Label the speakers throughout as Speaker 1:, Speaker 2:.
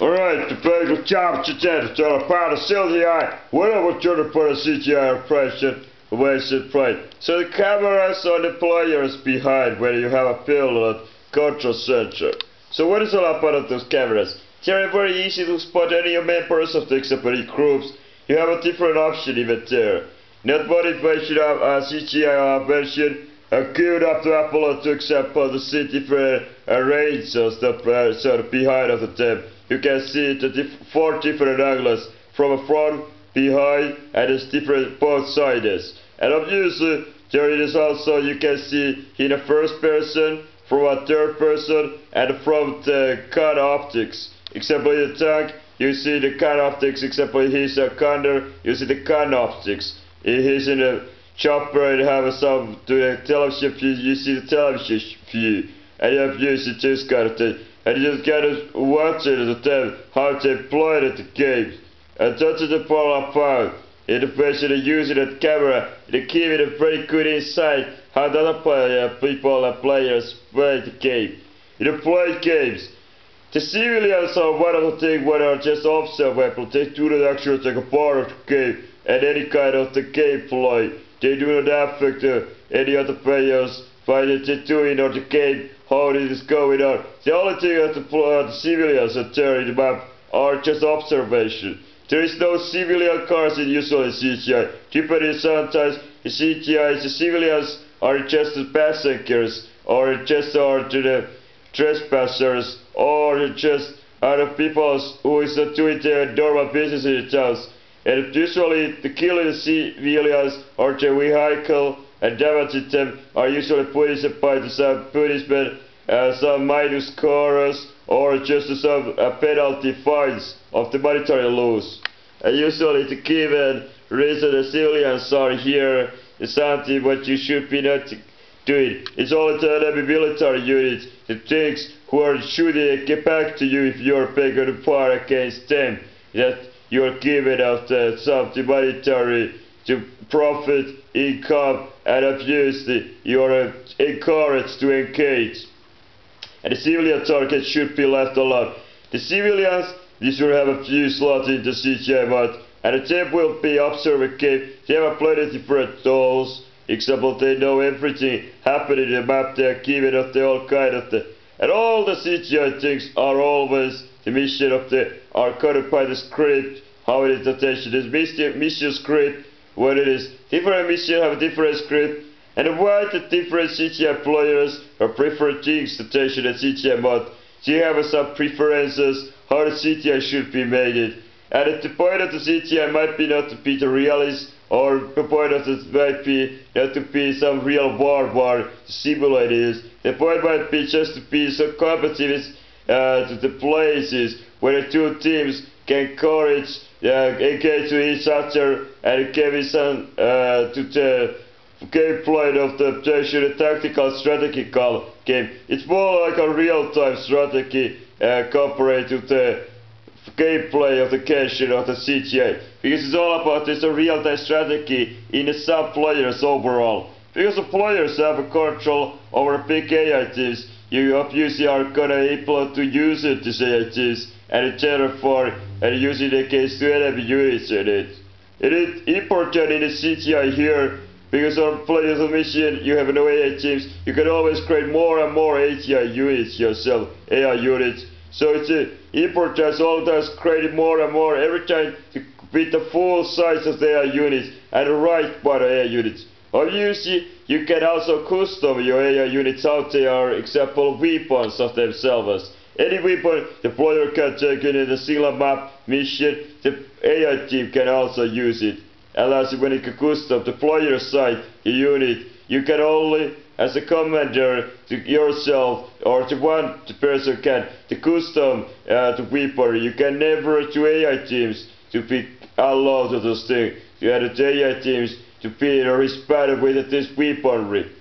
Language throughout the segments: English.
Speaker 1: Alright, the bagel job to tell a part of CGI, whatever to the part of CGI impression, wasted pride. So the cameras are the players behind when you have a pilot control center. So what is all about those cameras? They are very easy to spot any members of the except groups. You have a different option even there. Not modification of CGI version. Queued up to Apple to example the see different ranges of the sort of behind of the tab. You can see the four different angles from a front, behind, and it's different both sides. And obviously there is also you can see in a first person, from a third person, and from the gun optics. Except in the tank, you see the gun optics. Except he's a gunner, you see the gun optics. He's in a chopper and have some to the television view, you see the television view, and you have used it this kind of thing, and you just gotta watch it at the time how they play at the game, and that's the part about in the person that using that camera, they give it a very good insight how the other people and players play the game. In the play games, the civilians are one of the things where they are just observable, they do not actually take a part of the game and any kind of the gameplay. They do not affect any other players by what they're doing on the game, how it is going on. The only thing that the civilians are there in the map are just observation. There is no civilian cars in usually CGI. Typically sometimes the CGI, the civilians are just the passengers, or just are the trespassers, or just other people who is not doing their normal business in the towns. And usually the killing civilians or the vehicle and damaging them are usually punished by some punishment, some minus scores, or just some penalty fines of the monetary laws. And usually the given reason the civilians are here is something what you should be not doing. It's only the enemy military units, the things who are shooting and get back to you if you're taking a part against them. That you are given of some monetary to profit, income, and obviously you are encouraged to engage. And the civilian targets should be left alone. The civilians, you should have a few slots in the CGI mode, and the team will be observing game. They have plenty of different tools. Example, they know everything happening in the map. They are given of the all kind of the, and all the CGI things are always the mission of the are covered by the script, how it is attention. This mission script, what it is. Different missions have a different script, and why the different CGI players are prefer things to attention and CGI mod. So you have some preferences how the CGI should be made. And at the point of the CGI might be not to be the realist, or the point of it might be not to be some real war to simulate it. The point might be just to be so competitive to the places where the two teams can engage to each other and give some to the gameplay of the tactical strategical game. It's more like a real-time strategy compared to the gameplay of the Genshin of the CGI, because it's all about this real-time strategy in the sub-players overall. Because the players have a control over big AI teams, you obviously are gonna able to use it, these AI teams, and therefore and use it against the enemy units in it. It is important in the CGI here, because on players of mission you have no AI teams, you can always create more and more AI units yourself, AI units. So it's important all the time creating more and more every time to beat the full size of the AI units and the right part of AI units. Obviously, you can also custom your AI units out there, example weapons of themselves. Any weapon the player can take in the single map mission, the AI team can also use it. And as when you can custom the player side the unit, you can only as a commander to yourself or to one person can to custom the weapon. You can never to AI teams to be allowed to those things. You have the AI teams to be respected with this weaponry.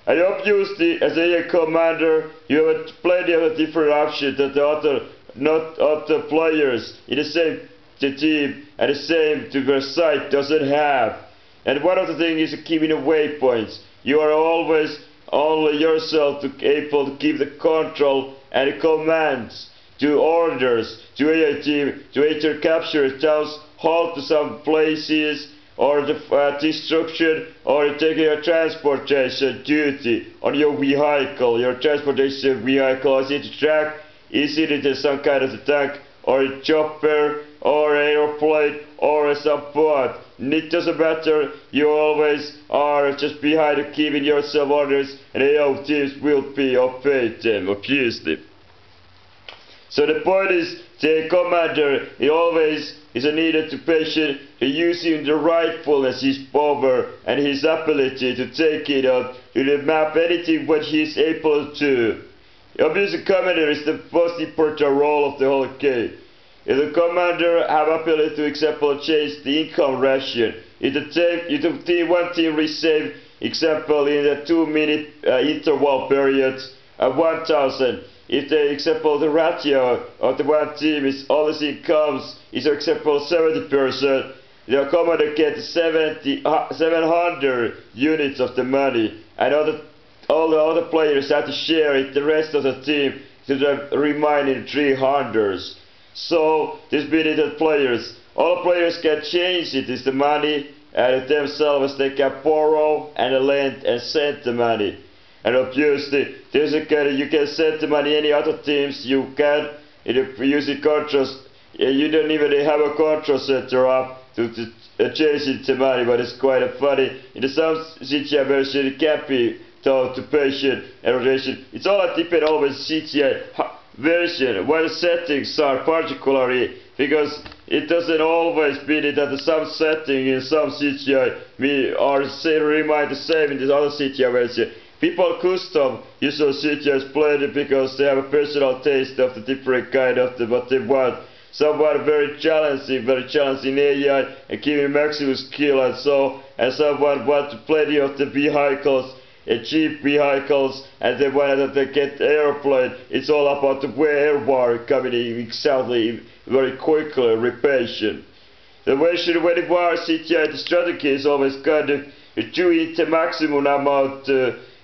Speaker 1: And obviously, as a commander, you have plenty of different options that the other players in the same team and the same to their side doesn't have. And one of the things is keeping the waypoints. You are always only yourself to able to give the control and the commands to orders to a team to either capture towns, halt to some places, or the destruction, or taking a transportation duty on your vehicle. Your transportation vehicle is it a truck, is it some kind of a tank, or a chopper, or an airplane, or some boat. It doesn't matter, you always are just behind giving yourself orders, and your teams will be obeyed them, obviously. So the point is, the commander, he always is needed to patient using the rightfulness, his power, and his ability to take it out, to map anything what he is able to. Obviously, the commander is the most important role of the whole game. If the commander have ability to, example, change the income ration, if the team, one team receive, example, in a 2-minute interval period, 1,000. If the example the ratio of the one team is always incomes is example 70%, the commander gets 700 units of the money, and all the other players have to share it, the rest of the team, to the remaining 300. So this means that players, all players can change it, is the money, and themselves they can borrow and lend and send the money. And obviously, you can send the money any other teams. You can, using controls. You don't even have a control center up to change it to money, but it's quite funny. In some CGI version, it can be told to patient and rotation. It's all depends always CGI version, what the settings are particularly, because it doesn't always mean that some setting in some CGI remain the same in the other CGI version. People custom usually CGIs played it because they have a personal taste of the different kind of what they want. Someone very challenging AI and giving maximum skill and so, and someone want to play of the vehicles, cheap vehicles, and they want that they get airplane. It's all about the airborne coming in exactly very quickly, repetition. The version when it was CGI, the strategy is always kind of doing the maximum amount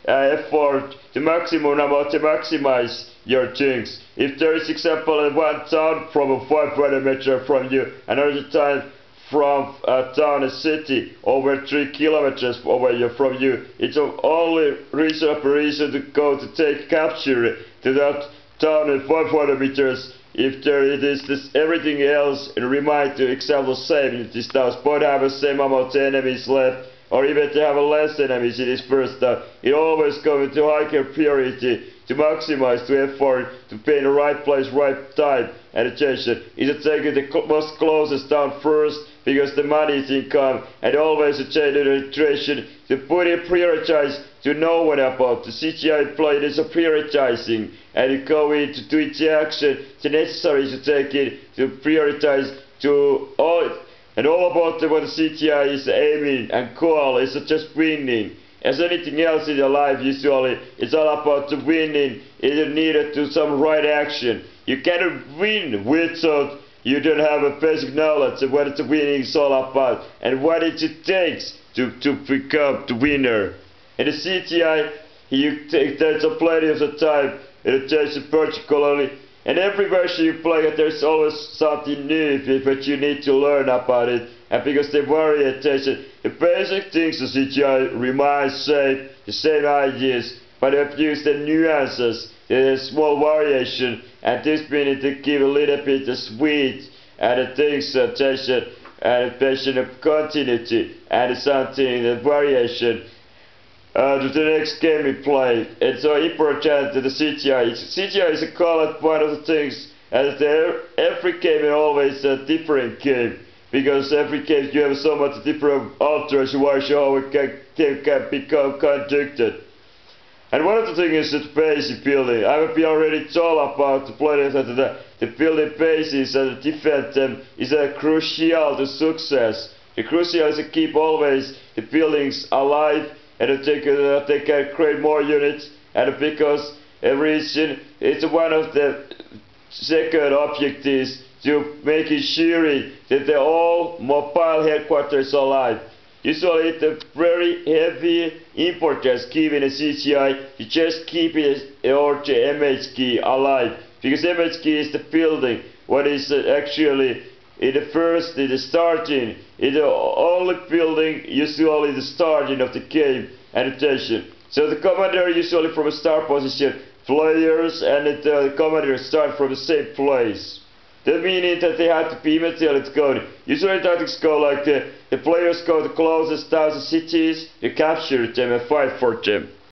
Speaker 1: effort, the maximum amount to maximize your things. If there is example one town from 500 meters from you, another time from a town, a city, over 3 kilometers away from you, it's only reasonable reason to go to take capture to that town at 500 meters. If there it is this, everything else remain to example same in this town, both have the same amount of enemies left, or even to have less enemies in this first time, it always goes into higher priority to maximize the effort to pay in the right place, right time, and attention. Is taking the most closest down first because the money is income, and always a change in the situation to put it prioritize to know what about the CGI play. It is a prioritizing, and you go in to do the action, the necessary to take it to prioritize to all. And all about what the CGI is aiming and goal is just winning. As anything else in your life, usually, it's all about the winning. It is needed to some right action. You cannot win without you don't have a basic knowledge of what the winning is all about and what it takes to become the winner. In the CGI, there's a plenty of the time, it takes particularly. And every version you play, there's always something new, but you need to learn about it. And because they vary attention, the basic things of CGI remain same, the same ideas, but they've used the nuances, the small variation, and this means to give a little bit of sweet and the things attention and a passion of continuity and something, the variation. To the next game we play. It's so important to the CGI. CGI is called one of the things, as every game is always a different game, because every game you have so much different alteration how it can become conducted. And one of the things is the basic building. I have been already told about the players that the building bases and the defend them is crucial to success. The crucial is to keep always the buildings alive, and they can create more units, and because every region is one of the second objectives to making sure that the all mobile headquarters are alive. Usually it's a very heavy importance given a CGI to just keep it or the MH key alive, because image key is the building, what is actually in the starting, in the only building, usually the starting of the game annotation. So the commander usually from a start position, players and the commander start from the same place. That meaning that they have to be immediately going. Usually tactics go like the players go to closest 1,000 cities, you capture them and fight for them.